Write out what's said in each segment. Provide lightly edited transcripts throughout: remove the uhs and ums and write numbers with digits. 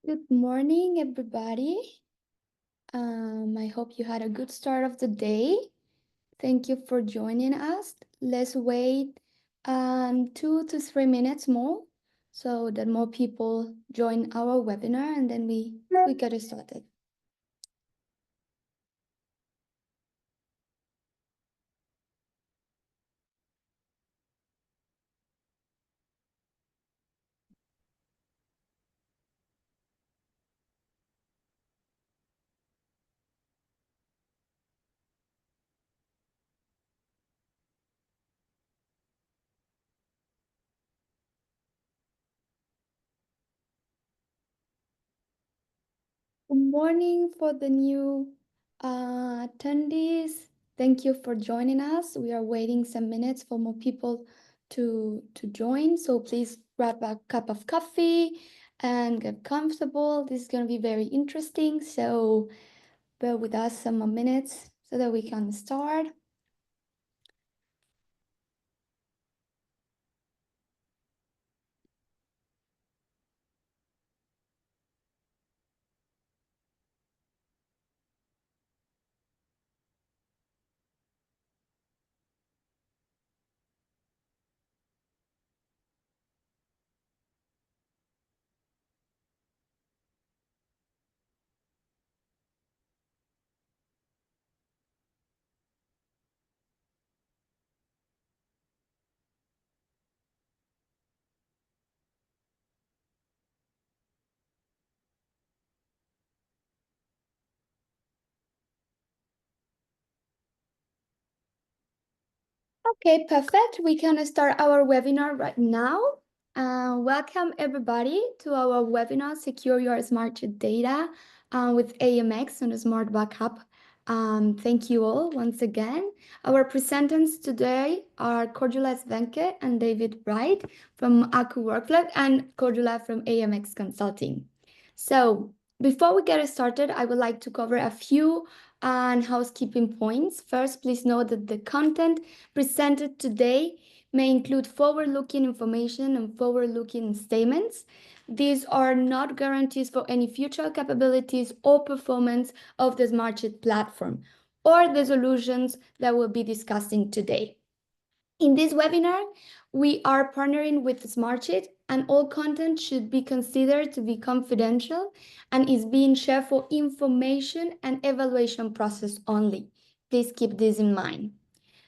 Good morning, everybody. I hope you had a good start of the day. Thank you for joining us. Let's wait 2 to 3 minutes more so that more people join our webinar and then we get started. Good morning for the new attendees. Thank you for joining us. We are waiting some minutes for more people to join. So please grab a cup of coffee and get comfortable. This is going to be very interesting. So bear with us some more minutes so that we can start. Okay, perfect. We can start our webinar right now. Welcome everybody to our webinar, Secure Your Smartsheet Data with AMX on the SmartBackup. Thank you all once again. Our presenters today are Cordula Svenke and David Wright from Aku Workflow and Cordula from AMX Consulting. So before we get started, I would like to cover a few housekeeping points. First, please note that the content presented today may include forward-looking information and forward-looking statements. These are not guarantees for any future capabilities or performance of the Smartsheet platform or the solutions that we'll be discussing today. In this webinar, we are partnering with Smartsheet, and all content should be considered to be confidential and is being shared for information and evaluation process only. Please keep this in mind.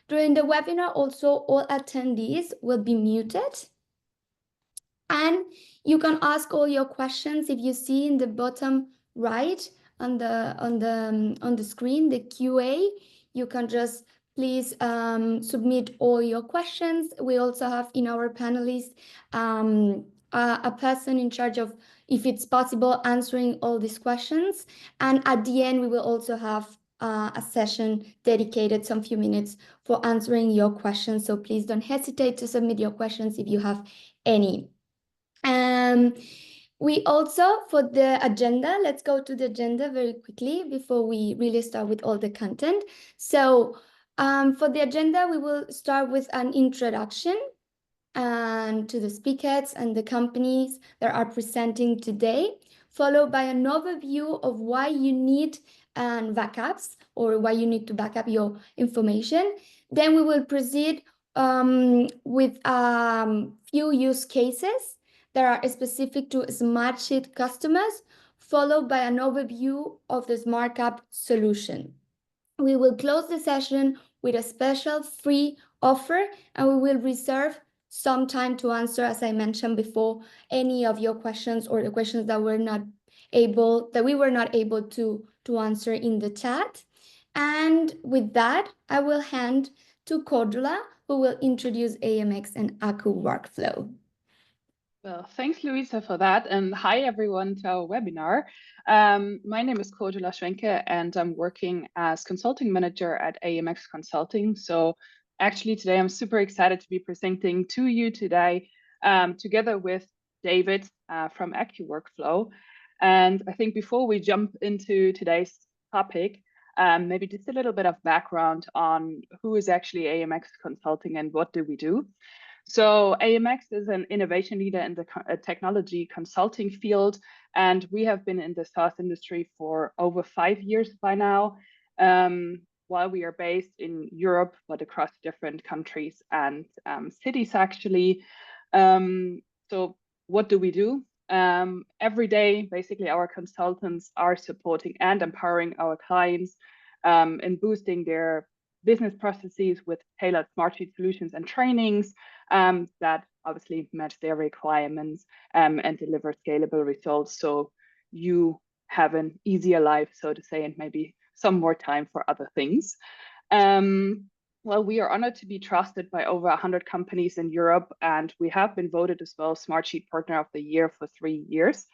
During the webinar, also all attendees will be muted, and you can ask all your questions. If you see in the bottom right on the screen the QA, you can just please submit all your questions. We also have in our panelists a person in charge of, if it's possible, answering all these questions. And at the end, we will also have a session dedicated some few minutes for answering your questions. So please don't hesitate to submit your questions if you have any. We also, for the agenda, let's go to the agenda very quickly before we really start with all the content. So for the agenda, we will start with an introduction to the speakers and the companies that are presenting today, followed by an overview of why you need backups or why you need to back up your information. Then we will proceed with few use cases that are specific to Smartsheet customers, followed by an overview of the SmartBackup solution. We will close the session with a special free offer, and we will reserve some time to answer, as I mentioned before, any of your questions or the questions that we were not able to answer in the chat. And with that, I will hand to Cordula, who will introduce AMX and Aku Workflow. Well, thanks, Luisa, for that. And hi, everyone, to our webinar. My name is Cordula Schwenke, and I'm working as consulting manager at AMX Consulting. So actually, today, I'm super excited to be presenting to you today, together with David from Aku Workflow. And I think before we jump into today's topic, maybe just a little bit of background on who is actually AMX Consulting and what do we do. So AMX is an innovation leader in the technology consulting field, and we have been in the SaaS industry for over 5 years by now. While we are based in Europe, but across different countries and cities, actually. So what do we do? Every day, basically, our consultants are supporting and empowering our clients in boosting their business processes with tailored Smartsheet solutions and trainings that obviously match their requirements and deliver scalable results. So you have an easier life, so to say, and maybe some more time for other things. Well, we are honored to be trusted by over 100 companies in Europe, and we have been voted as well Smartsheet Partner of the Year for 3 years.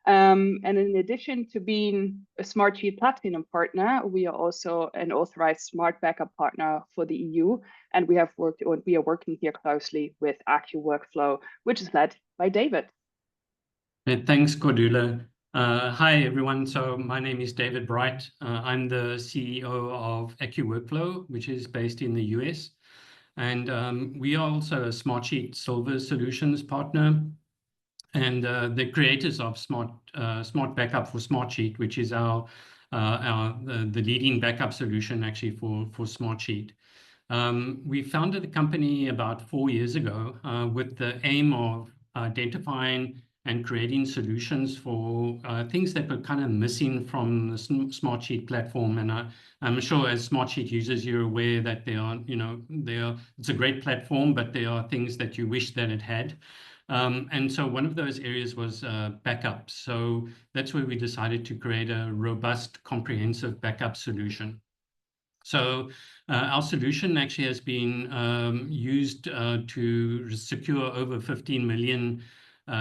And in addition to being a Smartsheet Platinum partner, we are also an authorized SmartBackup partner for the EU, and we are working here closely with AccuWorkflow, which is led by David. Thanks, Cordula. Hi, everyone. So my name is David Bright. I'm the CEO of AccuWorkflow, which is based in the US. And we are also a Smartsheet Silver Solutions partner and the creators of SmartBackup for Smartsheet, which is the leading backup solution actually for Smartsheet. We founded the company about 4 years ago with the aim of identifying and creating solutions for things that were kind of missing from the Smartsheet platform. And I'm sure as Smartsheet users, you're aware that it's a great platform, but there are things that you wish that it had. And so one of those areas was backup. So that's where we decided to create a robust, comprehensive backup solution. So our solution actually has been used to secure over 15 million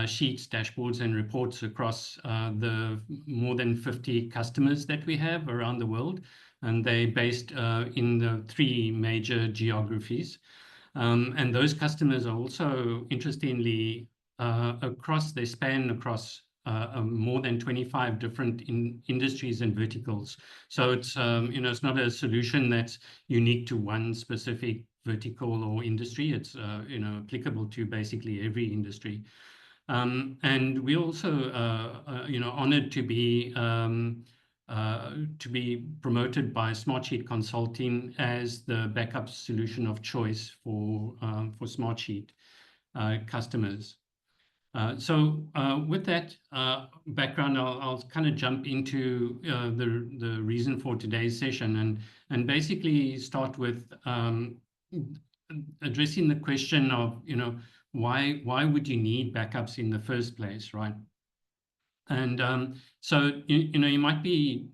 sheets, dashboards, and reports across the more than 50 customers that we have around the world. And they're based in the 3 major geographies. And those customers are also, interestingly, they span across more than 25 different industries and verticals. So it's it's not a solution that's unique to one specific vertical or industry. It's applicable to basically every industry. And we also honored to be promoted by Smartsheet Consulting as the backup solution of choice for Smartsheet customers. So with that background, I'll kind of jump into the reason for today's session and basically start with addressing the question of why would you need backups in the first place, right? And so you might be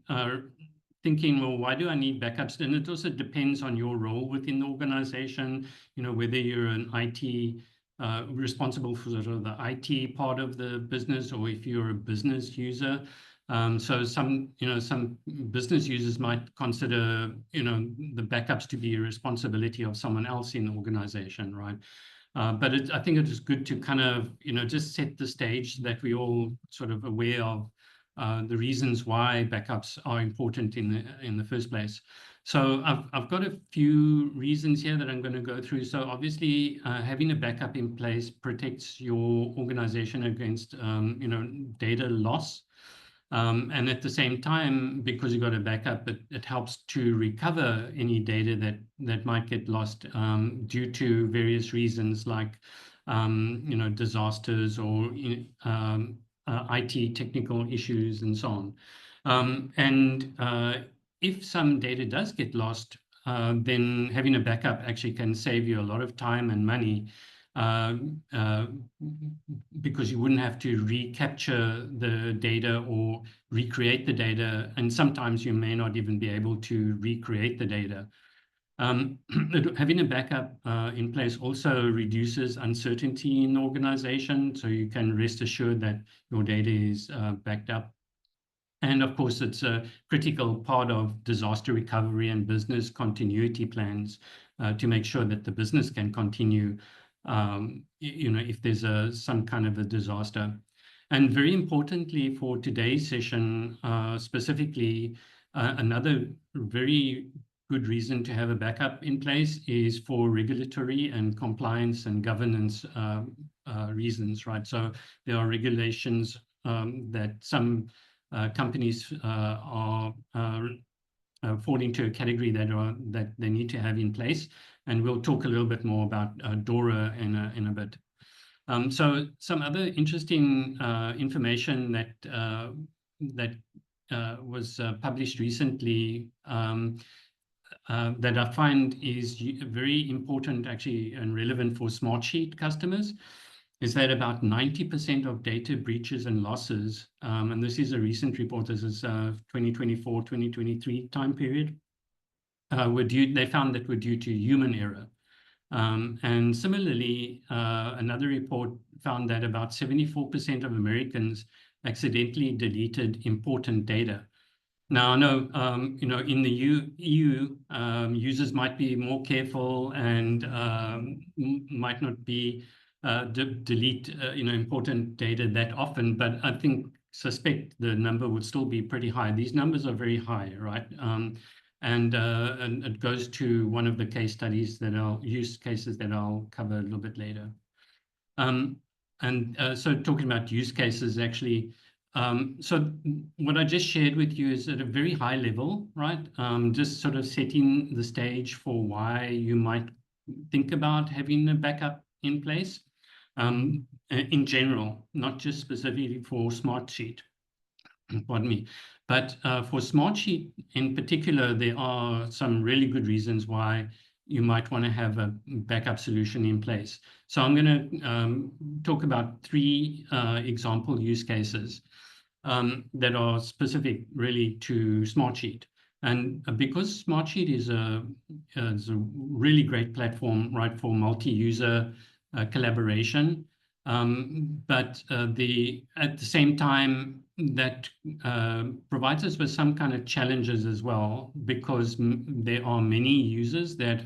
thinking, well, why do I need backups? And it also depends on your role within the organization, whether you're an IT responsible for sort of the IT part of the business, or if you're a business user. So some business users might consider, the backups to be a responsibility of someone else in the organization, right? But I think it is good to kind of, just set the stage that we all sort of aware of the reasons why backups are important in the first place. So I've got a few reasons here that I'm going to go through. So obviously, having a backup in place protects your organization against, data loss. And at the same time, because you've got a backup, it helps to recover any data that might get lost due to various reasons like, disasters or IT technical issues and so on. And if some data does get lost, then having a backup actually can save you a lot of time and money. Because you wouldn't have to recapture the data or recreate the data, and sometimes you may not even be able to recreate the data. Having a backup in place also reduces uncertainty in the organization, so you can rest assured that your data is backed up. And of course, it's a critical part of disaster recovery and business continuity plans to make sure that the business can continue if there's some kind of a disaster. And very importantly for today's session, specifically, another very good reason to have a backup in place is for regulatory and compliance and governance reasons, right? So there are regulations that some companies are fall into a category that they need to have in place, and we'll talk a little bit more about DORA in a bit. So some other interesting information that was published recently that I find is very important actually and relevant for Smartsheet customers is that about 90% of data breaches and losses, and this is a recent report, this is 2024, 2023 time period, they found that were due to human error. And similarly, another report found that about 74% of Americans accidentally deleted important data. Now, I know, in the EU, users might be more careful and might not be delete, important data that often, but I suspect the number would still be pretty high. These numbers are very high, right? And it goes to one of the case studies use cases that I'll cover a little bit later. So talking about use cases, actually, so what I just shared with you is at a very high level, right? Just sort of setting the stage for why you might think about having a backup in place in general, not just specifically for Smartsheet. Pardon me. But for Smartsheet in particular, there are some really good reasons why you might want to have a backup solution in place. So I'm going to talk about 3 example use cases that are specific really to Smartsheet. And because Smartsheet is a really great platform, right, for multi-user collaboration, but at the same time, that provides us with some kind of challenges as well, because there are many users that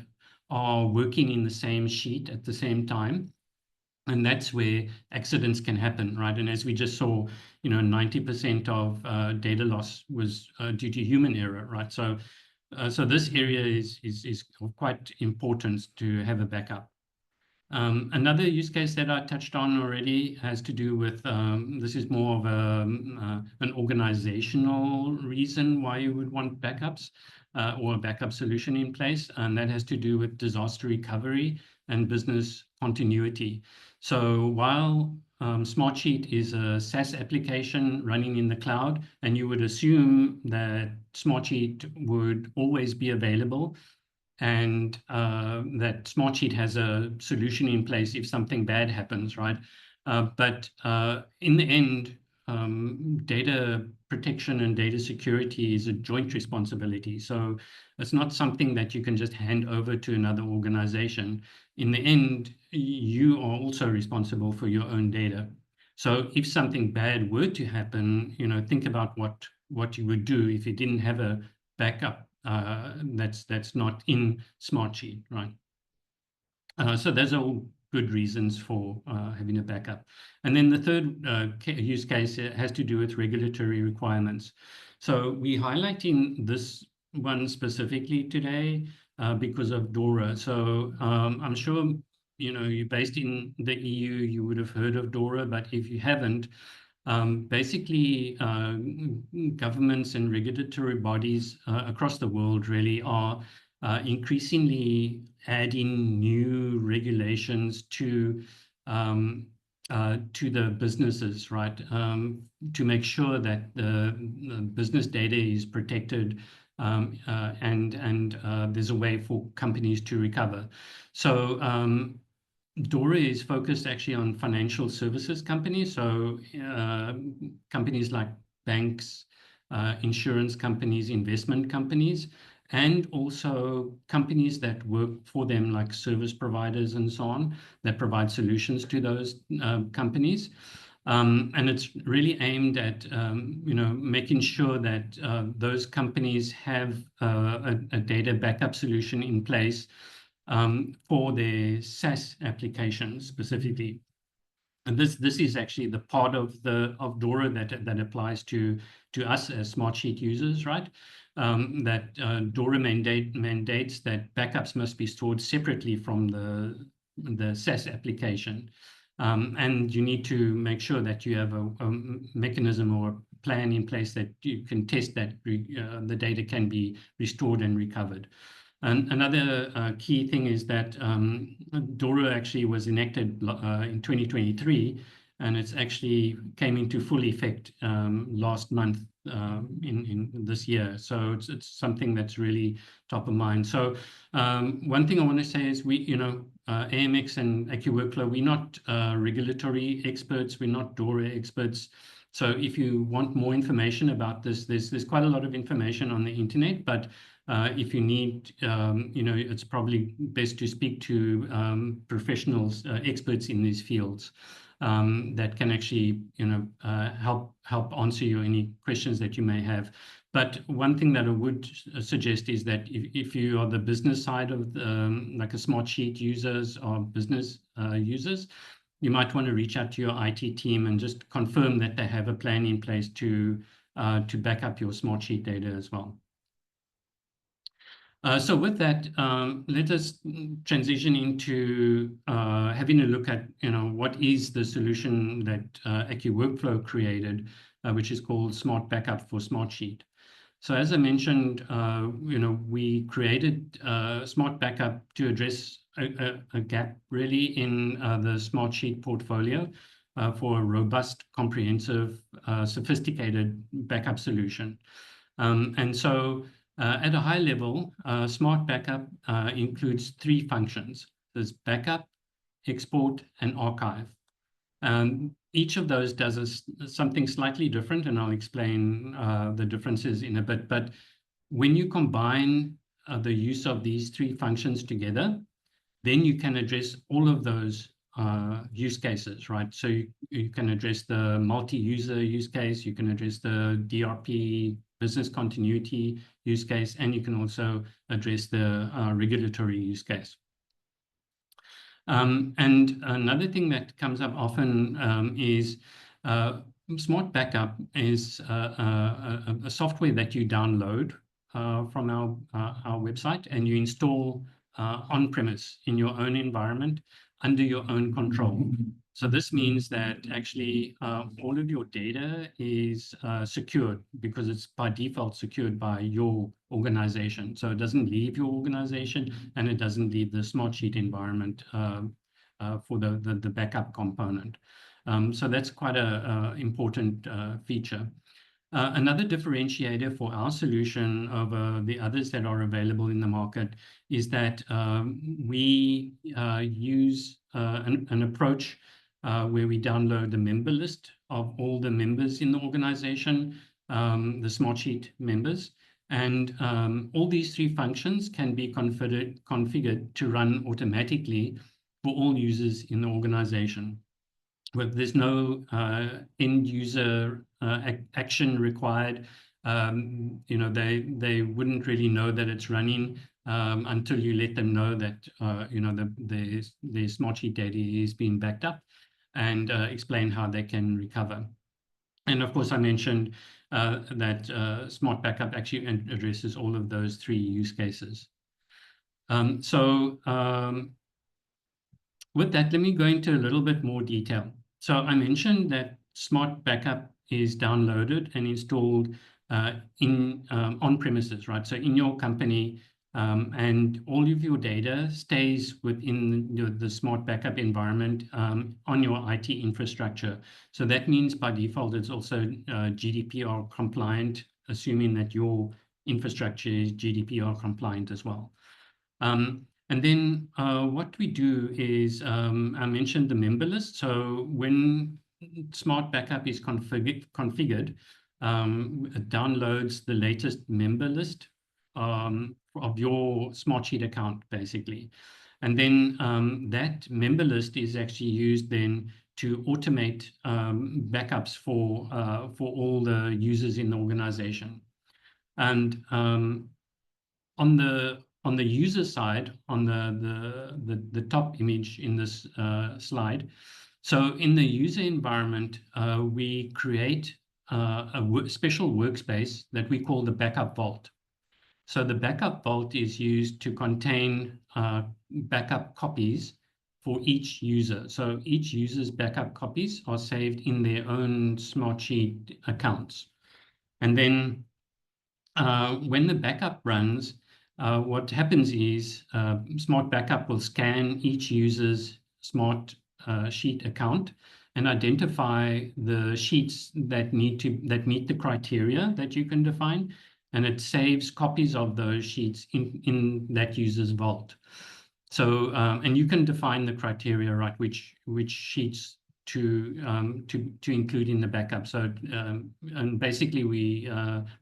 are working in the same sheet at the same time. And that's where accidents can happen, right? And as we just saw, 90% of data loss was due to human error, right? So this area is quite important to have a backup. Another use case that I touched on already has to do with, this is more of an organizational reason why you would want backups or a backup solution in place, and that has to do with disaster recovery and business continuity. So while Smartsheet is a SaaS application running in the cloud, and you would assume that Smartsheet would always be available, and that Smartsheet has a solution in place if something bad happens, right? But in the end, data protection and data security is a joint responsibility. So it's not something that you can just hand over to another organization. In the end, you are also responsible for your own data. So if something bad were to happen, think about what you would do if you didn't have a backup that's not in Smartsheet, right? So those are all good reasons for having a backup. And then the third use case has to do with regulatory requirements. So we're highlighting this one specifically today because of DORA. So I'm sure you're based in the EU, you would have heard of DORA, but if you haven't, basically, governments and regulatory bodies across the world really are increasingly adding new regulations to the businesses, right? To make sure that the business data is protected and there's a way for companies to recover. So DORA is focused actually on financial services companies, so companies like banks, insurance companies, investment companies, and also companies that work for them like service providers and so on, that provide solutions to those companies. And it's really aimed at making sure that those companies have a data backup solution in place for their SaaS applications specifically. And this is actually the part of DORA that applies to us as Smartsheet users, right? That DORA mandates that backups must be stored separately from the SaaS application. And you need to make sure that you have a mechanism or a plan in place that you can test that the data can be restored and recovered. And another key thing is that DORA actually was enacted in 2023, and it's actually came into full effect last month in this year. So it's something that's really top of mind. So one thing I want to say is AMX and AccuWorkflow, we're not regulatory experts, we're not DORA experts. So if you want more information about this, there's quite a lot of information on the internet, but if you need, it's probably best to speak to professionals, experts in these fields that can actually, help answer you any questions that you may have. But one thing that I would suggest is that if you are the business side of like a Smartsheet users or business users, you might want to reach out to your IT team and just confirm that they have a plan in place to back up your Smartsheet data as well. So with that, let us transition into having a look at, what is the solution that AccuWorkflow created, which is called SmartBackup for Smartsheet. So as I mentioned, we created SmartBackup to address a gap really in the Smartsheet portfolio for a robust, comprehensive, sophisticated backup solution. And so at a high level, SmartBackup includes 3 functions. There's backup, export, and archive. Each of those does something slightly different, and I'll explain the differences in a bit. But when you combine the use of these 3 functions together, then you can address all of those use cases, right? So you can address the multi-user use case, you can address the DRP, business continuity use case, and you can also address the regulatory use case. And another thing that comes up often is SmartBackup is a software that you download from our website, and you install on-premise in your own environment under your own control. So this means that actually all of your data is secured because it's by default secured by your organization. So it doesn't leave your organization and it doesn't leave the Smartsheet environment for the backup component. So that's quite an important feature. Another differentiator for our solution over the others that are available in the market is that we use an approach where we download the member list of all the members in the organization, the Smartsheet members, and all these 3 functions can be configured to run automatically for all users in the organization. But there's no end user action required. They wouldn't really know that it's running until you let them know that the Smartsheet data is being backed up, and explain how they can recover. And of course, I mentioned that SmartBackup actually addresses all of those 3 use cases. With that, let me go into a little bit more detail. So I mentioned that SmartBackup is downloaded and installed on premises, right? So in your company, and all of your data stays within the SmartBackup environment on your IT infrastructure. So that means by default, it's also GDPR compliant, assuming that your infrastructure is GDPR compliant as well. And then what we do is, I mentioned the member list. So when SmartBackup is configured, it downloads the latest member list of your Smartsheet account, basically. And then that member list is actually used then to automate backups for all the users in the organization. And on the user side, on the top image in this slide, So in the user environment, we create a special workspace that we call the backup vault. So the backup vault is used to contain backup copies for each user. So each user's backup copies are saved in their own Smartsheet accounts. And then when the backup runs, what happens is SmartBackup will scan each user's Smartsheet account and identify the sheets that meet the criteria that you can define, and it saves copies of those sheets in that user's vault. So and you can define the criteria, right? Which sheets to include in the backup. So and basically we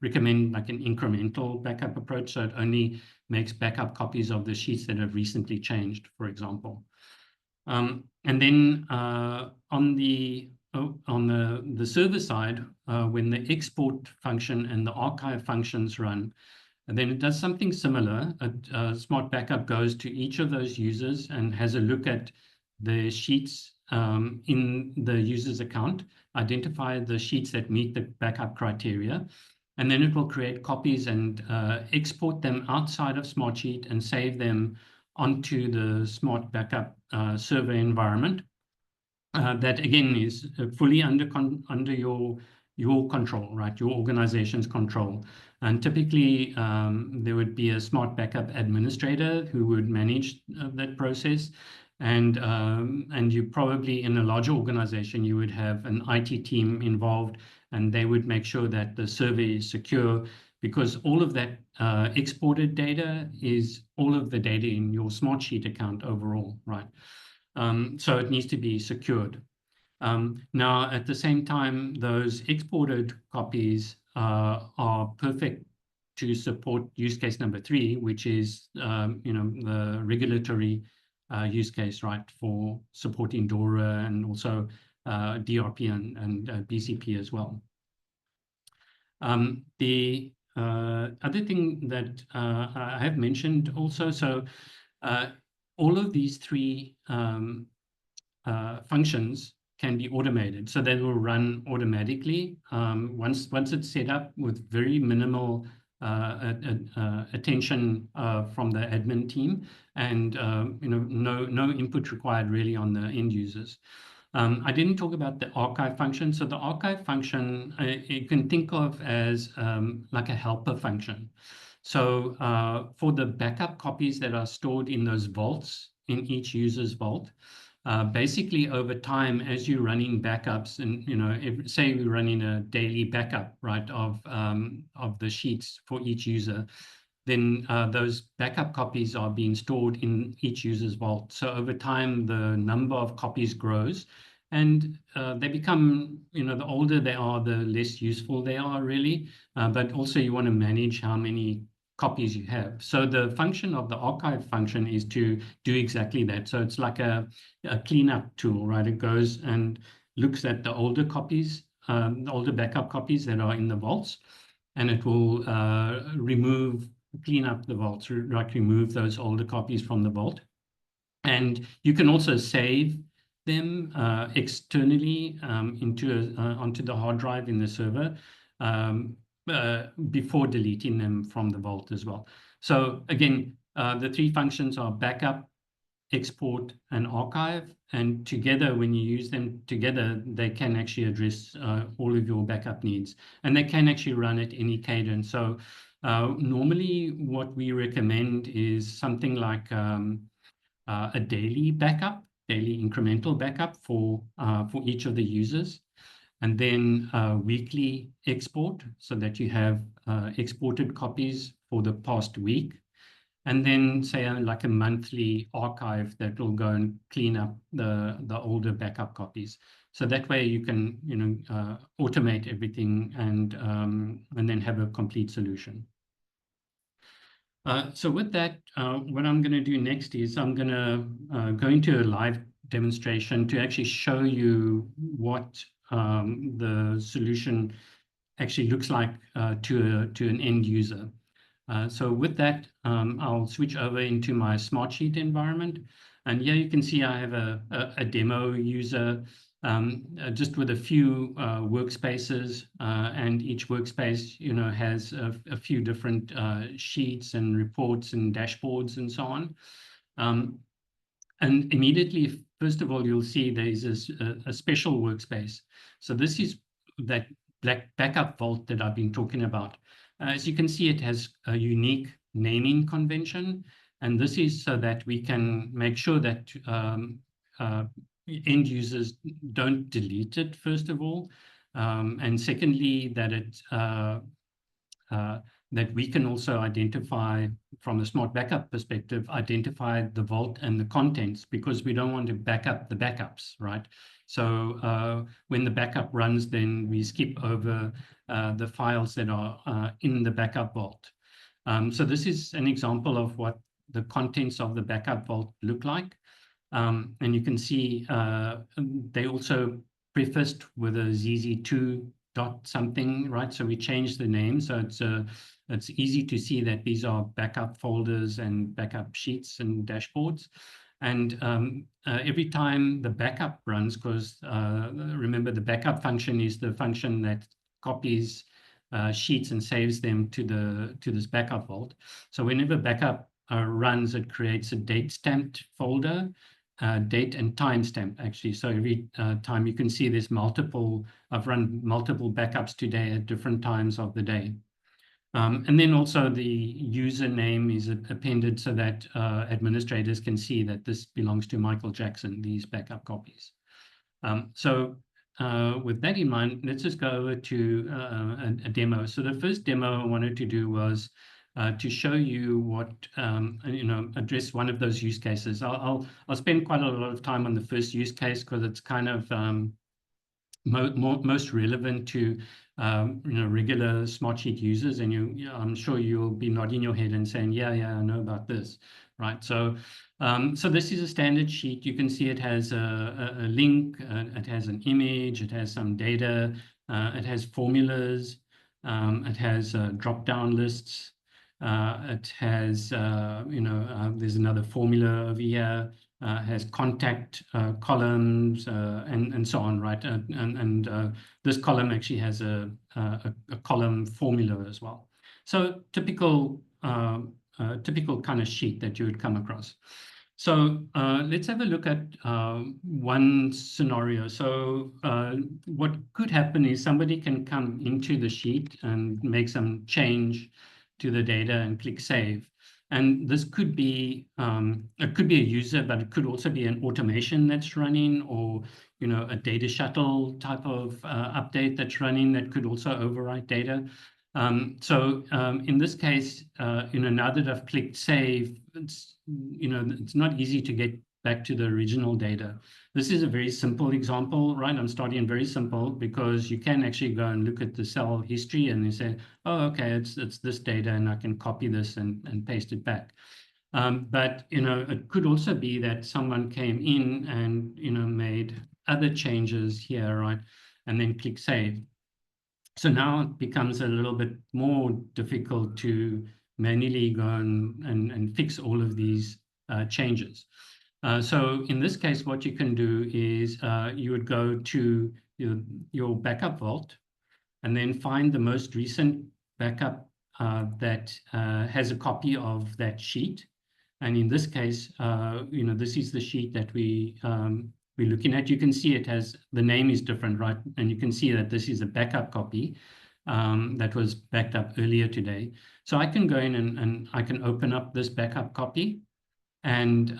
recommend like an incremental backup approach, so it only makes backup copies of the sheets that have recently changed, for example. And then on the server side, when the export function and the archive functions run, and then it does something similar. SmartBackup goes to each of those users and has a look at the sheets in the user's account, identify the sheets that meet the backup criteria, and then it will create copies and export them outside of Smartsheet and save them onto the SmartBackup server environment. That again is fully under your control, right? Your organization's control. And typically, there would be a SmartBackup administrator who would manage that process. And you probably, in a larger organization, you would have an IT team involved, and they would make sure that the server is secure, because all of that exported data is all of the data in your Smartsheet account overall, right? So it needs to be secured. Now, at the same time, those exported copies are perfect to support use case number 3, which is the regulatory use case, right, for supporting DORA and also DRP and BCP as well. The other thing that I have mentioned also, so all of these 3 functions can be automated, so they will run automatically once it's set up, with very minimal attention from the admin team, and no input required really on the end users. I didn't talk about the archive function. So the archive function you can think of as like a helper function. So for the backup copies that are stored in those vaults in each user's vault, basically over time, as you're running backups, and say we're running a daily backup, right, of the sheets for each user, then those backup copies are being stored in each user's vault. So over time, the number of copies grows, and they become, the older they are, the less useful they are really. But also you want to manage how many copies you have. So the function of the archive function is to do exactly that. So it's like a cleanup tool, right? It goes and looks at the older copies, the older backup copies that are in the vaults, and it will clean up the vaults, like remove those older copies from the vault. And you can also save them externally onto the hard drive in the server before deleting them from the vault as well. So again, the 3 functions are backup, export, and archive, and together, when you use them together, they can actually address all of your backup needs, and they can actually run at any cadence. So normally what we recommend is something like a daily backup, daily incremental backup for each of the users, and then weekly export, so that you have exported copies for the past week, and then say like a monthly archive that will go and clean up the older backup copies. So that way you can automate everything and then have a complete solution. So with that, what I'm going to do next is I'm going to go into a live demonstration to actually show you what the solution actually looks like to an end user. So with that, I'll switch over into my Smartsheet environment. And here you can see I have a demo user just with a few workspaces, and each workspace, has a few different sheets and reports and dashboards and so on. And immediately, first of all, you'll see there's a special workspace. So this is that backup vault that I've been talking about. As you can see, it has a unique naming convention. And this is so that we can make sure that end users don't delete it, first of all. And secondly, that we can also identify, from the SmartBackup perspective, identify the vault and the contents, because we don't want to back up the backups, right? So when the backup runs, then we skip over the files that are in the backup vault. So this is an example of what the contents of the backup vault look like. And you can see they also prefaced with a ZZ2 dot something, right? So we changed the name. So it's easy to see that these are backup folders and backup sheets and dashboards. And every time the backup runs, because remember, the backup function is the function that copies sheets and saves them to this backup vault. So whenever backup runs, it creates a date stamped folder, date and timestamp, actually. So every time you can see there's I've run multiple backups today at different times of the day. And then also the username is appended so that administrators can see that this belongs to Michael Jackson, these backup copies. So with that in mind, let's just go over to a demo. So the first demo I wanted to do was to show you what, address one of those use cases. I'll spend quite a lot of time on the first use case because it's kind of most relevant to regular Smartsheet users, and I'm sure you'll be nodding your head and saying, yeah, I know about this, right? So this is a standard sheet. You can see it has a link, it has an image, it has some data, it has formulas, it has drop-down lists, it has, there's another formula over here. Has contact columns and so on, right? And this column actually has a column formula as well. So typical kind of sheet that you would come across. So let's have a look at one scenario. So what could happen is somebody can come into the sheet and make some change to the data and click save. And this could be, it could be a user, but it could also be an automation that's running, or, a data shuttle type of update that's running that could also overwrite data. So in this case, now that I've clicked save, it's not easy to get back to the original data. This is a very simple example, right? I'm starting very simple because you can actually go and look at the cell history and you say, oh, okay, it's this data, and I can copy this and paste it back. But it could also be that someone came in and made other changes here, right? And then click save. So now it becomes a little bit more difficult to manually go and fix all of these changes. So in this case, what you can do is you would go to your backup vault and then find the most recent backup that has a copy of that sheet. And in this case, this is the sheet that we're looking at. You can see it has, the name is different, right? And you can see that this is a backup copy that was backed up earlier today. So I can go in and I can open up this backup copy. And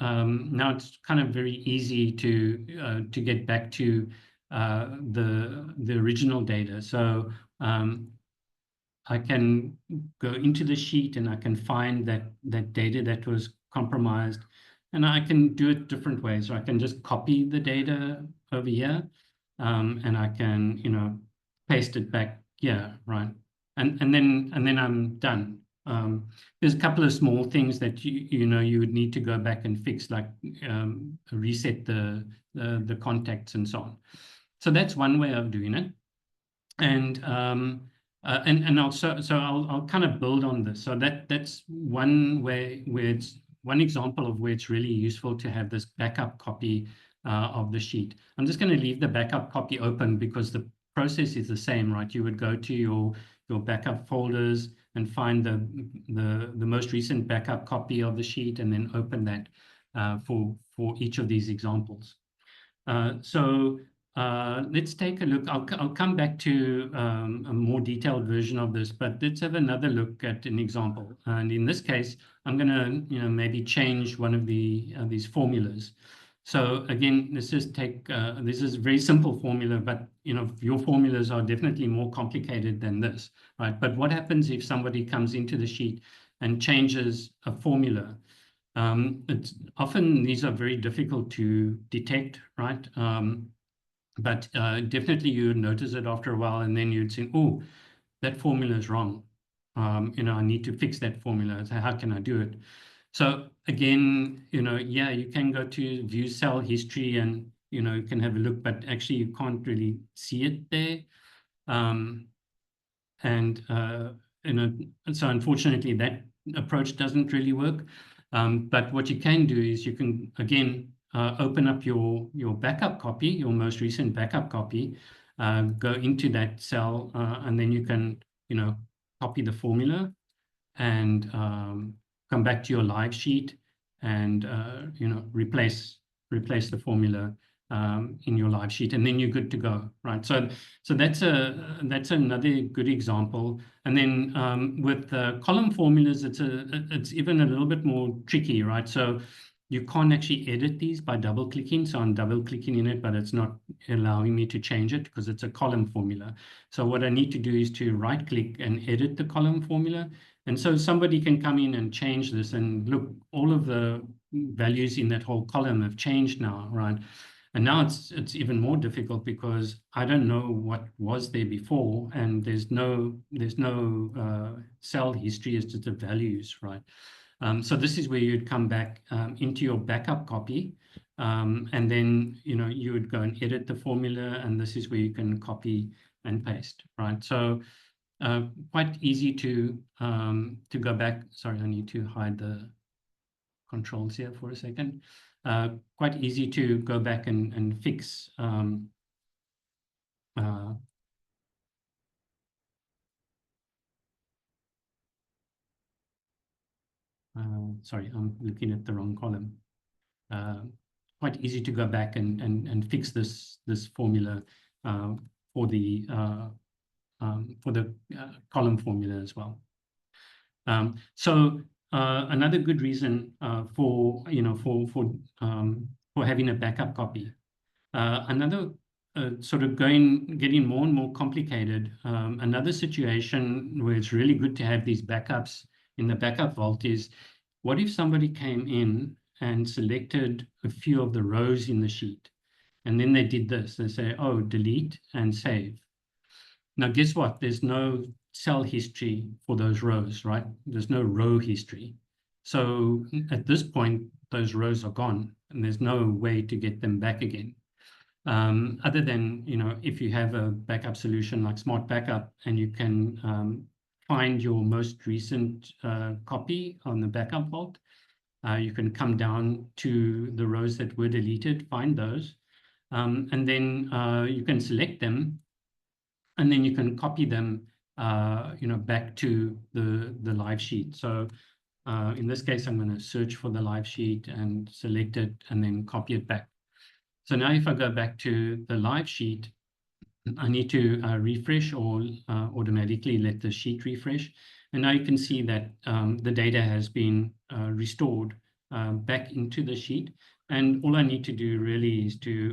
now it's kind of very easy to get back to the original data. So I can go into the sheet and I can find that data that was compromised, and I can do it different ways. So I can just copy the data over here, and I can paste it back here, right? And then I'm done. There's a couple of small things that you would need to go back and fix, like reset the contacts and so on. So that's one way of doing it. And also, so I'll kind of build on this. So that's one way where it's one example of where it's really useful to have this backup copy of the sheet. I'm just going to leave the backup copy open because the process is the same, right? You would go to your backup folders and find the most recent backup copy of the sheet and then open that for each of these examples. So let's take a look. I'll come back to a more detailed version of this, but let's have another look at an example. And in this case, I'm going to maybe change one of these formulas. So again, this is a very simple formula, but your formulas are definitely more complicated than this, right? But what happens if somebody comes into the sheet and changes a formula? It's often these are very difficult to detect, right? But definitely you would notice it after a while, and then you'd say, oh, that formula is wrong. I need to fix that formula. So how can I do it? So again, yeah, you can go to view cell history and, you can have a look, but actually you can't really see it there. So unfortunately that approach doesn't really work. But what you can do is you can, again, open up your backup copy, your most recent backup copy, go into that cell, and then you can, copy the formula and come back to your live sheet and, replace the formula in your live sheet, and then you're good to go, right? So that's another good example. And then with column formulas, it's even a little bit more tricky, right? So you can't actually edit these by double clicking. So I'm double clicking in it, but it's not allowing me to change it because it's a column formula. So what I need to do is to right click and edit the column formula. And so somebody can come in and change this and look, all of the values in that whole column have changed now, right? And now it's even more difficult because I don't know what was there before, and there's no cell history as to the values, right? So this is where you'd come back into your backup copy, and then you would go and edit the formula, and this is where you can copy and paste, right? So quite easy to go back. Sorry, I need to hide the controls here for a second. Quite easy to go back and fix sorry, I'm looking at the wrong column. Quite easy to go back and fix this formula for the column formula as well. So another good reason for having a backup copy. Another sort of getting more and more complicated. Another situation where it's really good to have these backups in the backup vault is, what if somebody came in and selected a few of the rows in the sheet, and then they did this? They say, oh, delete and save. Now, guess what? There's no cell history for those rows, right? There's no row history. So at this point, those rows are gone, and there's no way to get them back again. Other than, if you have a backup solution like SmartBackup, and you can find your most recent copy on the backup vault, you can come down to the rows that were deleted, find those, and then you can select them, and then you can copy them, back to the live sheet. So in this case, I'm going to search for the live sheet and select it and then copy it back. So now if I go back to the live sheet, I need to refresh or automatically let the sheet refresh. And now you can see that the data has been restored back into the sheet. And all I need to do really is to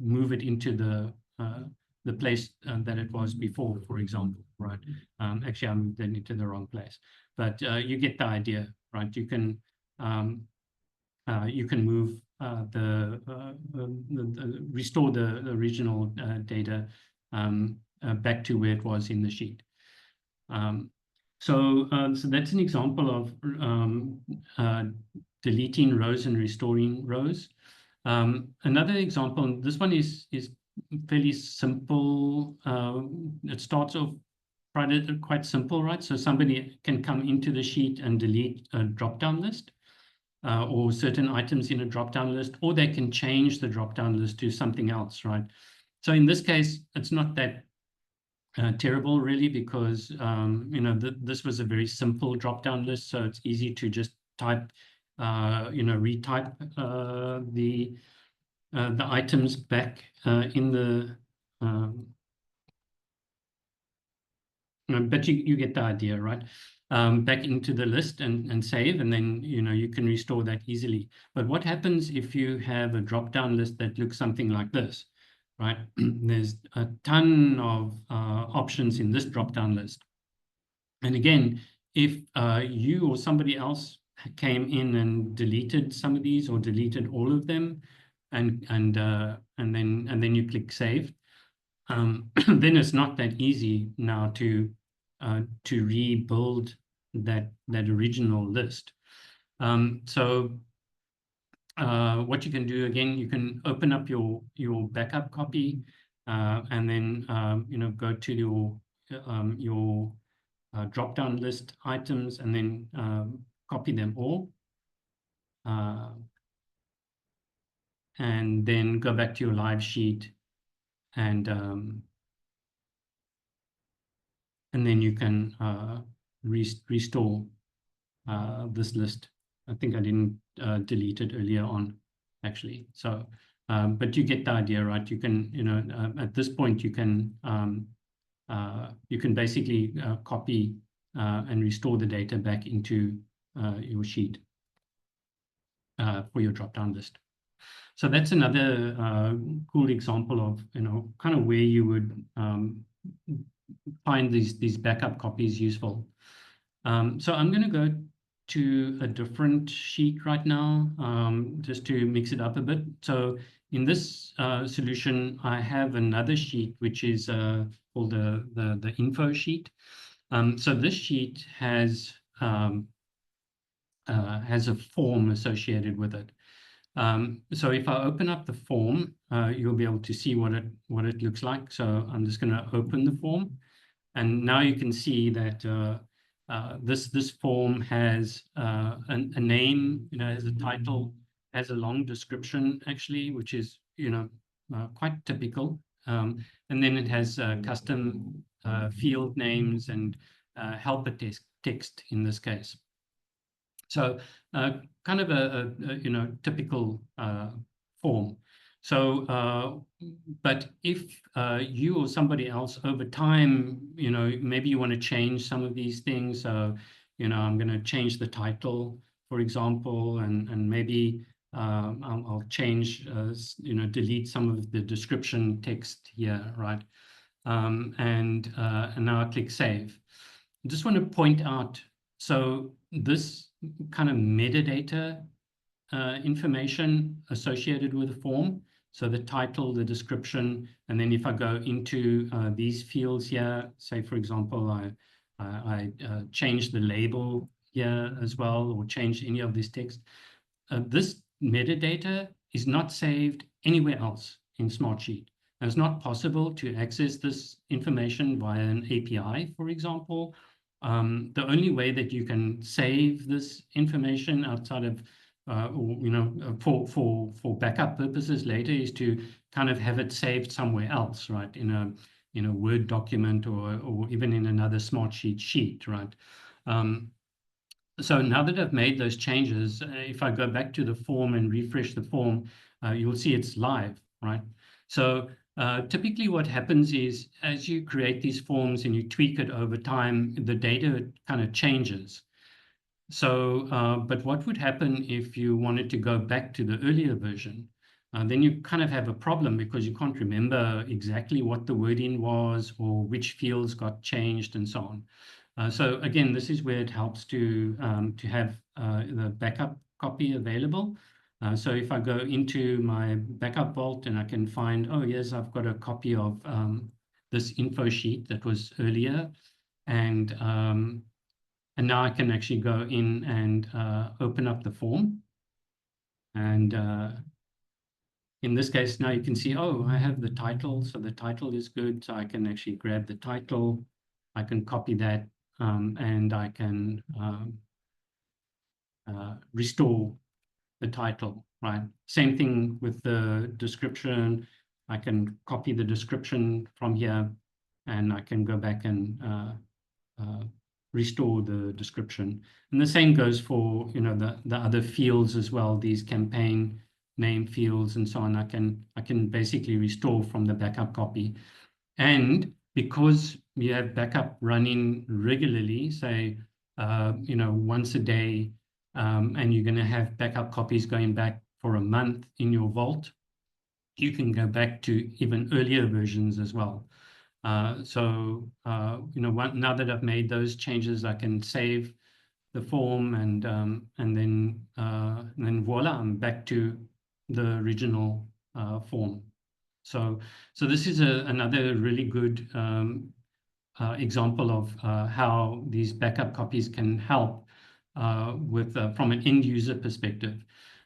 move it into the place that it was before, for example, right? Actually, I moved it into the wrong place, but you get the idea, right? You can move restore the original data back to where it was in the sheet. So that's an example of deleting rows and restoring rows. Another example, this one is fairly simple. It starts off quite simple, right? So somebody can come into the sheet and delete a drop-down list or certain items in a drop-down list, or they can change the drop-down list to something else, right? So in this case, it's not that terrible, really, because this was a very simple drop-down list, so it's easy to just type, retype the items back in the. But you get the idea, right? Back into the list and save, and then you can restore that easily. But what happens if you have a drop-down list that looks something like this, right? There's a ton of options in this drop-down list. And again, if you or somebody else came in and deleted some of these or deleted all of them, and then you click save, then it's not that easy now to rebuild that original list. So what you can do, again, you can open up your backup copy and then go to your drop-down list items and then copy them all. And then go back to your live sheet and then you can restore this list. I think I didn't delete it earlier on, actually. So, but you get the idea, right? You can, at this point, you can basically copy and restore the data back into your sheet for your drop-down list. So that's another cool example of, kind of where you would find these backup copies useful. So I'm going to go to a different sheet right now, just to mix it up a bit. So in this solution, I have another sheet which is called the info sheet. So this sheet has a form associated with it. So if I open up the form, you'll be able to see what it looks like. So I'm just going to open the form, and now you can see that this form has a name, has a title, has a long description actually, which is quite typical, and then it has custom field names and helper text in this case. So kind of a typical form. So, but if you or somebody else over time, maybe you want to change some of these things. So, I'm going to change the title, for example, and maybe I'll change, delete some of the description text here, right? And now I click save. I just want to point out, so this kind of metadata information associated with the form, so the title, the description, and then if I go into these fields here, say for example, I change the label here as well, or change any of this text, this metadata is not saved anywhere else in Smartsheet. And it's not possible to access this information via an API, for example. The only way that you can save this information outside of, for backup purposes later is to kind of have it saved somewhere else, right? In a Word document or even in another Smartsheet sheet, right? So now that I've made those changes, if I go back to the form and refresh the form, you'll see it's live, right? So typically what happens is as you create these forms and you tweak it over time, the data kind of changes. So, but what would happen if you wanted to go back to the earlier version? Then you kind of have a problem because you can't remember exactly what the wording was or which fields got changed and so on. So again, this is where it helps to have the backup copy available. So if I go into my backup vault and I can find, oh yes, I've got a copy of this info sheet that was earlier, and now I can actually go in and open up the form. And in this case, now you can see, oh, I have the title, so the title is good, so I can actually grab the title copy that, and I can restore the title, right? Same thing with the description. I can copy the description from here, and I can go back and restore the description. And the same goes for, you know, the other fields as well, these campaign name fields and so on. I can basically restore from the backup copy. And because you have backup running regularly, say, you know, once a day, and you're going to have backup copies going back for a month in your vault, you can go back to even earlier versions as well. So, you know, now that I've made those changes, I can save the form, and then voila, I'm back to the original form. So this is another really good example of how these backup copies can help with from an end user perspective.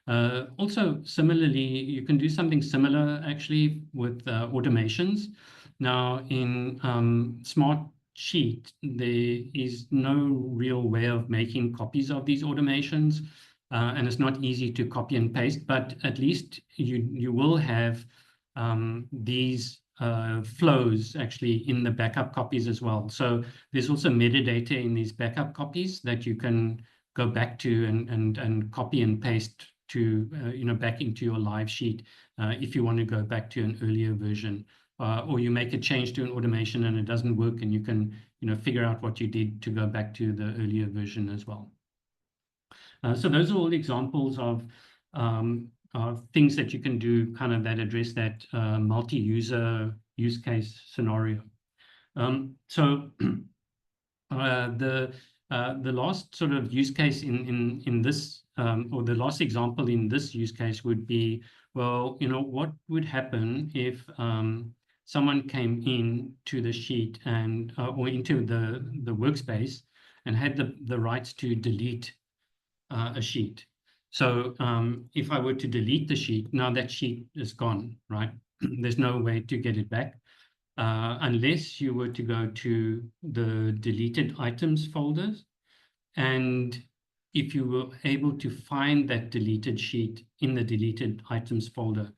Also, similarly, you can do something similar actually with automations. Now, in Smartsheet, there is no real way of making copies of these automations, and it's not easy to copy and paste, but at least you will have these flows actually in the backup copies as well. So there's also metadata in these backup copies that you can go back to and copy and paste to, you know, back into your live sheet if you want to go back to an earlier version. Or you make a change to an automation and it doesn't work, and you can, you know, figure out what you did to go back to the earlier version as well. So those are all examples of things that you can do kind of that address that multi-user use case scenario. So the last sort of use case in this, or the last example in this use case would be, well, you know, what would happen if someone came in to the sheet and or into the workspace and had the rights to delete a sheet. So if I were to delete the sheet, now that sheet is gone, right? There's no way to get it back unless you were to go to the deleted items folders. And if you were able to find that deleted sheet in the deleted items folder.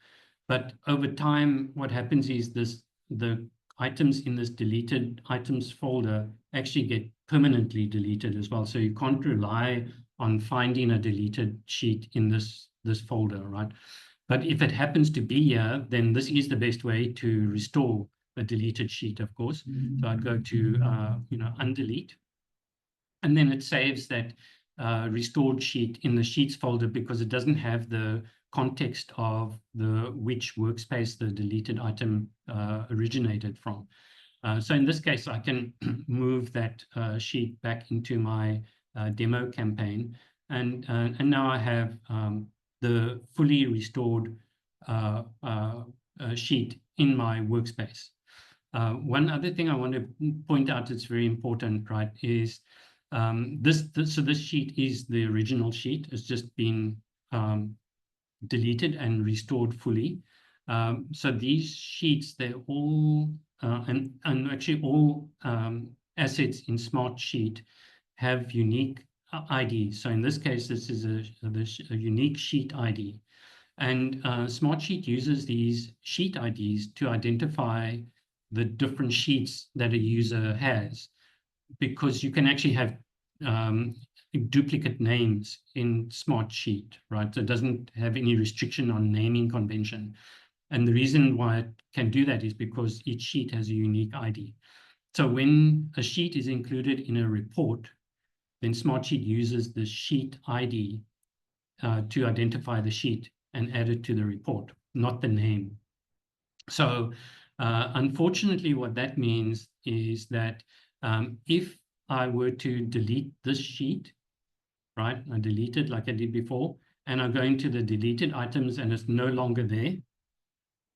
But over time, what happens is the items in this deleted items folder actually get permanently deleted as well. So you can't rely on finding a deleted sheet in this folder, right? But if it happens to be here, then this is the best way to restore a deleted sheet, of course. So I'd go to, you know, undelete, and then it saves that restored sheet in the sheets folder because it doesn't have the context of which workspace the deleted item originated from. So in this case, I can move that sheet back into my demo campaign, and now I have the fully restored sheet in my workspace. One other thing I want to point out that's very important, right, is so this sheet is the original sheet. It's just been deleted and restored fully. So these sheets, they're all, and actually all assets in Smartsheet have unique IDs. So in this case, this is a unique sheet ID. And Smartsheet uses these sheet IDs to identify the different sheets that a user has, because you can actually have duplicate names in Smartsheet, right? So it doesn't have any restriction on naming convention. And the reason why it can do that is because each sheet has a unique ID. So when a sheet is included in a report, then Smartsheet uses the sheet ID to identify the sheet and add it to the report, not the name. So unfortunately, what that means is that if I were to delete this sheet, right, I delete it like I did before, and I go into the deleted items and it's no longer there,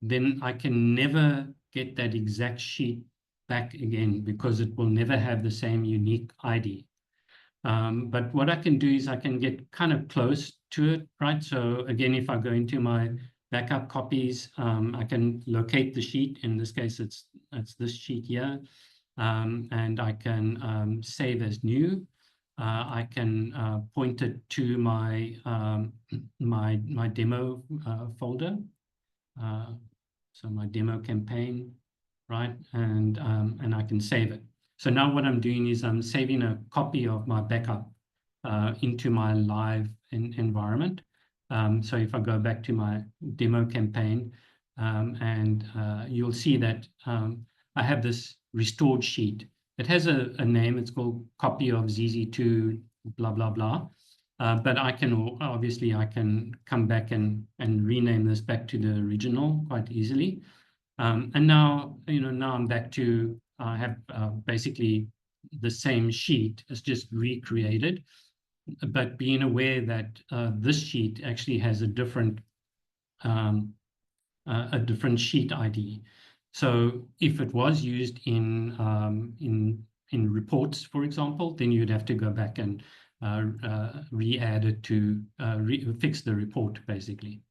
then I can never get that exact sheet back again because it will never have the same unique ID. But what I can do is I can get kind of close to it, right? So again, if I go into my backup copies, I can locate the sheet. In this case, it's this sheet here. and I can save as new. I can point it to my my demo folder, so my demo campaign, right? And I can save it. So now what I'm doing is I'm saving a copy of my backup into my live environment. So if I go back to my demo campaign, and you'll see that I have this restored sheet. It has a name. It's called copy of ZZ2 blah blah blah. But I can obviously come back and rename this back to the original quite easily. And now now I'm back to I have basically the same sheet. It's just recreated, but being aware that this sheet actually has a different sheet ID. So if it was used in reports, for example, then you'd have to go back and re-add it to fix the report, basically.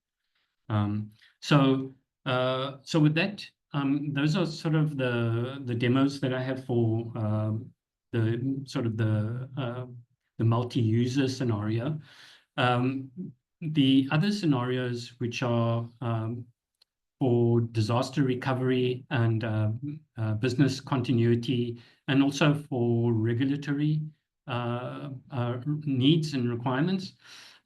So with that, those are sort of the demos that I have for the sort of the multi-user scenario. The other scenarios, which are for disaster recovery and business continuity, and also for regulatory needs and requirements.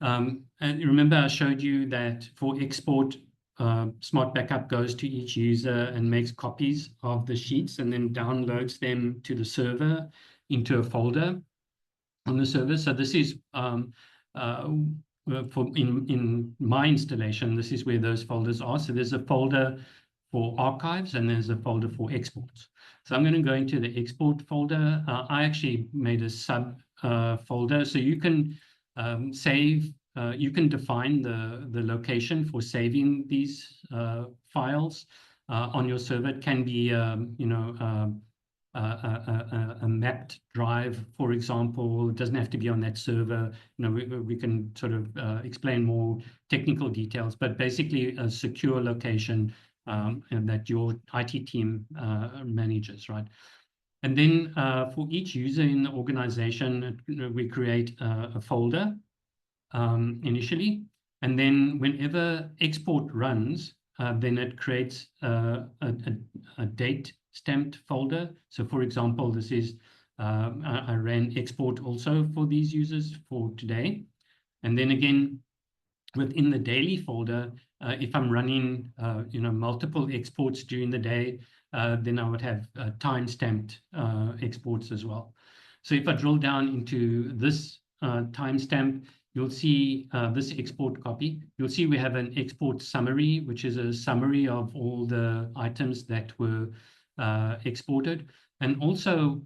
And remember, I showed you that for export, SmartBackup goes to each user and makes copies of the sheets and then downloads them to the server into a folder on the server. So this is in my installation, this is where those folders are. So there's a folder for archives and there's a folder for exports. So I'm going to go into the export folder. I actually made a sub folder, so you can save. You can define the location for saving these files on your server. It can be a mapped drive, for example. It doesn't have to be on that server. We can sort of explain more technical details, but basically a secure location and that your IT team manages, right? And then for each user in the organization, we create a folder initially, and then whenever export runs, then it creates a date stamped folder. So for example, this is I ran export also for these users for today. And then again, within the daily folder, if I'm running multiple exports during the day, then I would have time-stamped exports as well. So if I drill down into this timestamp, you'll see this export copy. You'll see we have an export summary, which is a summary of all the items that were exported. And also,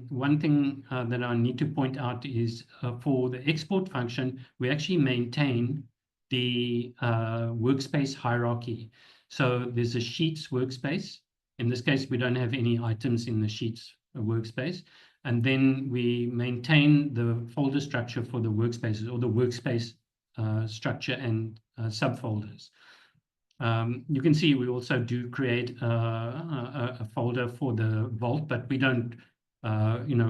one thing that I need to point out is for the export function, we actually maintain the workspace hierarchy. So there's a Sheets workspace. In this case, we don't have any items in the Sheets workspace. And then we maintain the folder structure for the workspaces, or the workspace structure and subfolders. You can see we also do create a folder for the Vault, but we don't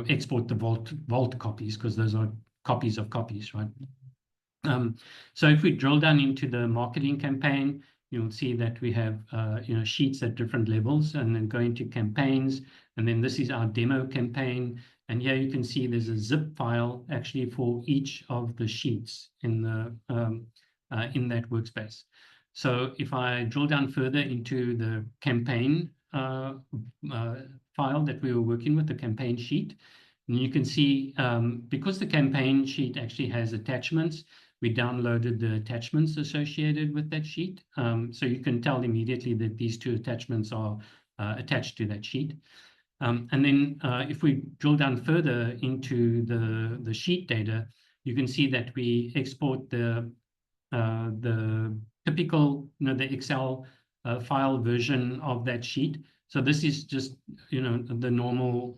export the Vault copies, because those are copies of copies, right? So if we drill down into the marketing campaign, you'll see that we have sheets at different levels, and then go into campaigns, and then this is our demo campaign. And here you can see there's a zip file actually for each of the sheets in the in that workspace. So if I drill down further into the campaign file that we were working with, the campaign sheet, and you can see because the campaign sheet actually has attachments, we downloaded the attachments associated with that sheet. So you can tell immediately that these two attachments are attached to that sheet. And then if we drill down further into the sheet data, you can see that we export the typical, the Excel file version of that sheet. So this is just, the normal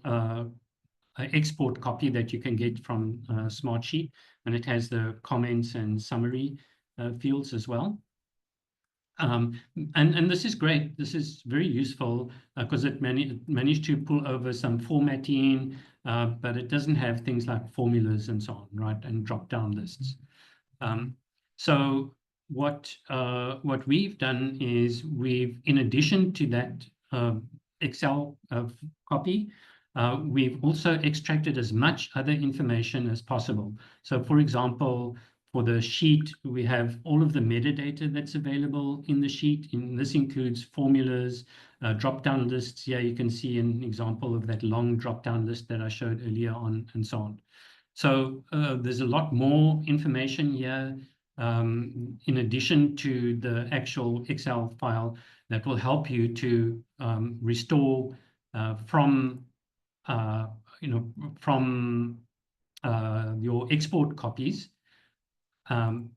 export copy that you can get from Smartsheet, and it has the comments and summary fields as well. And this is great. This is very useful because it managed to pull over some formatting, but it doesn't have things like formulas and so on, right? And drop-down lists. So what we've done is in addition to that Excel copy, we've also extracted as much other information as possible. So for example, for the sheet, we have all of the metadata that's available in the sheet. This includes formulas, drop-down lists. Here you can see an example of that long drop-down list that I showed earlier on, and so on. So there's a lot more information here in addition to the actual Excel file that will help you to restore from your export copies to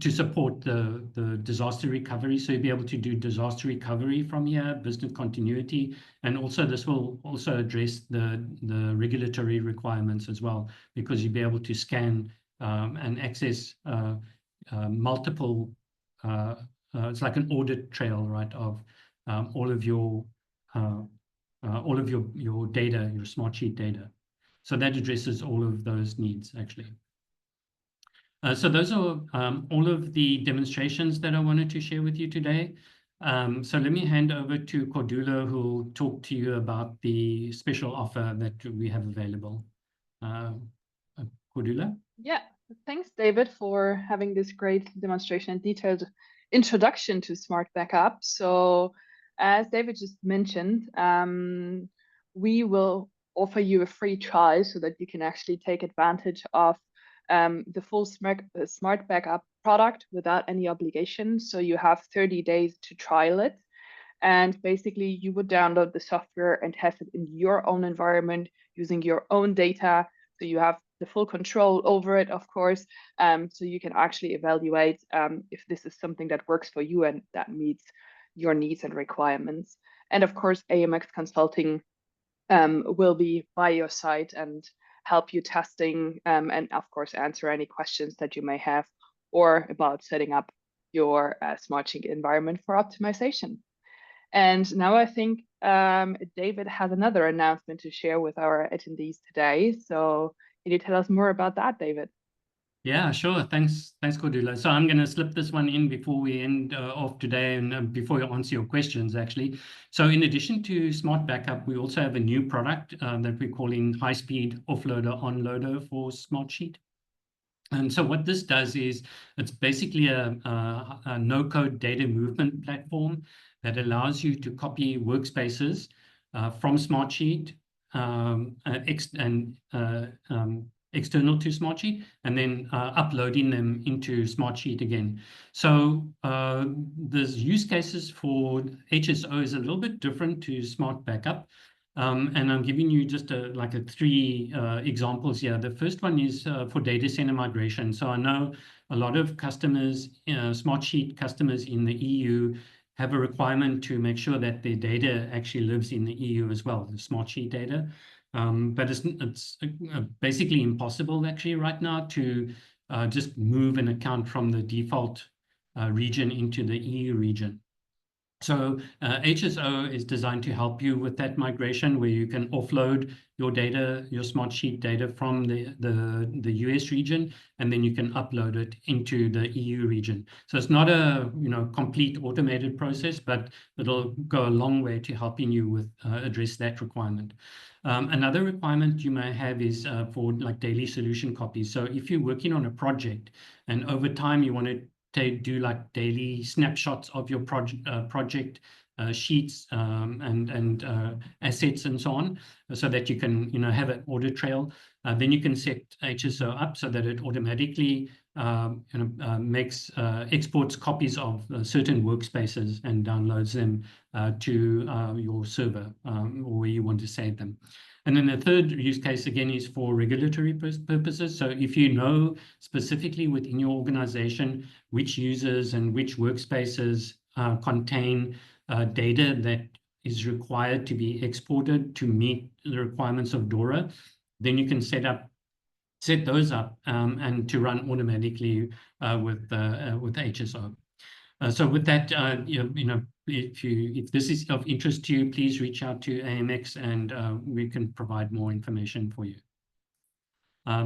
support the disaster recovery. So you'll be able to do disaster recovery from here, business continuity, and also this will also address the regulatory requirements as well, because you'll be able to scan and access multiple. It's like an audit trail, right, of all of your data, your Smartsheet data. So that addresses all of those needs actually. So those are all of the demonstrations that I wanted to share with you today. So let me hand over to Cordula, who will talk to you about the special offer that we have available. Cordula? Yeah, thanks, David, for having this great demonstration and detailed introduction to SmartBackup. So as David just mentioned, we will offer you a free trial so that you can actually take advantage of the full SmartBackup product without any obligation. So you have 30 days to trial it. And basically you would download the software and test it in your own environment using your own data. So you have the full control over it, of course. So you can actually evaluate if this is something that works for you and that meets your needs and requirements. And of course, AMX Consulting will be by your side and help you testing and of course answer any questions that you may have or about setting up your Smartsheet environment for optimization. And now I think David has another announcement to share with our attendees today. So can you tell us more about that, David? Yeah, sure. Thanks, Cordula. So I'm going to slip this one in before we end off today and before you answer your questions, actually. So in addition to SmartBackup, we also have a new product that we're calling High-Speed Offloader Onloader for Smartsheet. And so what this does is it's basically a no-code data movement platform that allows you to copy workspaces from Smartsheet external to Smartsheet, and then uploading them into Smartsheet again. So there's use cases for HSO is a little bit different to SmartBackup. And I'm giving you just three examples here. The first one is for data center migration. So I know a lot of customers, Smartsheet customers in the EU, have a requirement to make sure that their data actually lives in the EU as well, the Smartsheet data. But it's basically impossible actually right now to just move an account from the default region into the EU region. So HSO is designed to help you with that migration, where you can offload your data, your Smartsheet data from the US region, and then you can upload it into the EU region. So it's not a complete automated process, but it'll go a long way to helping you with address that requirement. Another requirement you may have is for daily solution copies. So if you're working on a project and over time you want to do daily snapshots of your project sheets and assets and so on, so that you can have an audit trail. Then you can set HSO up so that it automatically makes exports copies of certain workspaces and downloads them to your server or where you want to save them. And then the third use case, again, is for regulatory purposes. So if you know specifically within your organization which users and which workspaces contain data that is required to be exported to meet the requirements of DORA, then you can set those up and to run automatically with HSO. So with that, if this is of interest to you, please reach out to AMX and we can provide more information for you.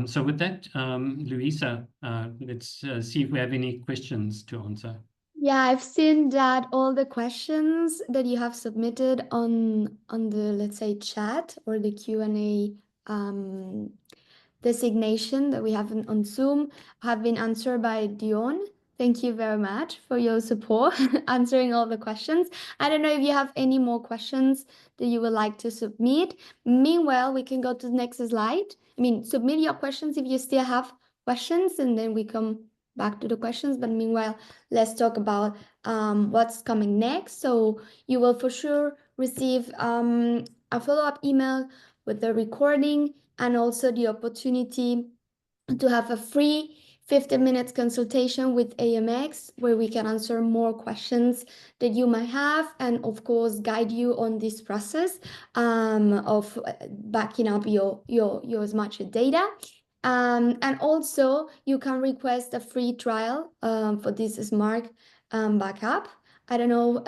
So with that, Louisa, let's see if we have any questions to answer. Yeah, I've seen that all the questions that you have submitted on the, let's say, chat or the Q&A designation that we have on Zoom have been answered by Dion. Thank you very much for your support answering all the questions. I don't know if you have any more questions that you would like to submit. Meanwhile, we can go to the next slide. I mean, submit your questions if you still have questions, and then we come back to the questions. But meanwhile, let's talk about what's coming next. So you will for sure receive a follow-up email with the recording and also the opportunity to have a free 15 minutes consultation with AMX where we can answer more questions that you might have and of course guide you on this process of backing up your Smartsheet data. And also you can request a free trial for this Smart Backup. I don't know,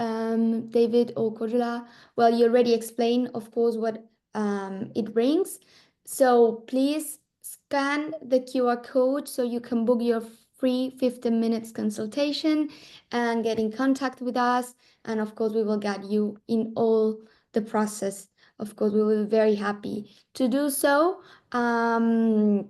David or Cordula, well, you already explained, of course, what it brings. So please scan the QR code so you can book your free 15 minutes consultation and get in contact with us. And of course, we will guide you in all the process. Of course, we will be very happy to do so. Thank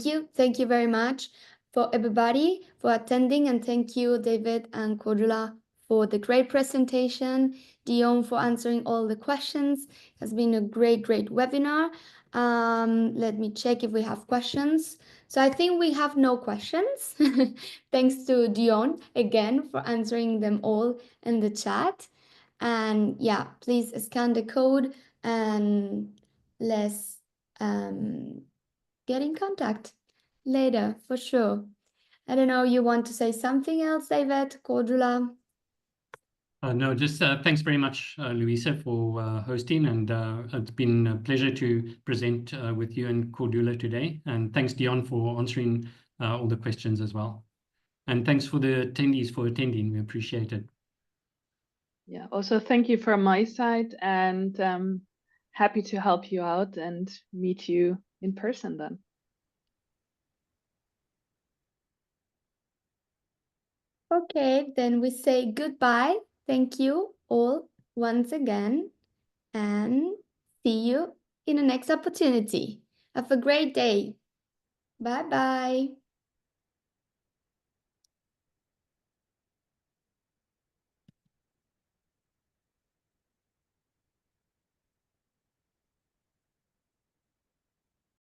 you. Thank you very much for everybody for attending. And thank you, David and Cordula, for the great presentation. Dion for answering all the questions. It has been a great webinar. Let me check if we have questions. So I think we have no questions. Thanks to Dion again for answering them all in the chat. And yeah, please scan the code and let's get in contact later for sure. I don't know, you want to say something else, David, Cordula? No, just thanks very much, Louisa, for hosting, and it's been a pleasure to present with you and Cordula today. And thanks, Dion, for answering all the questions as well. And thanks for the attendees for attending. We appreciate it. Yeah, also thank you from my side, and happy to help you out and meet you in person then. Okay, then we say goodbye. Thank you all once again, and see you in the next opportunity. Have a great day. Bye-bye.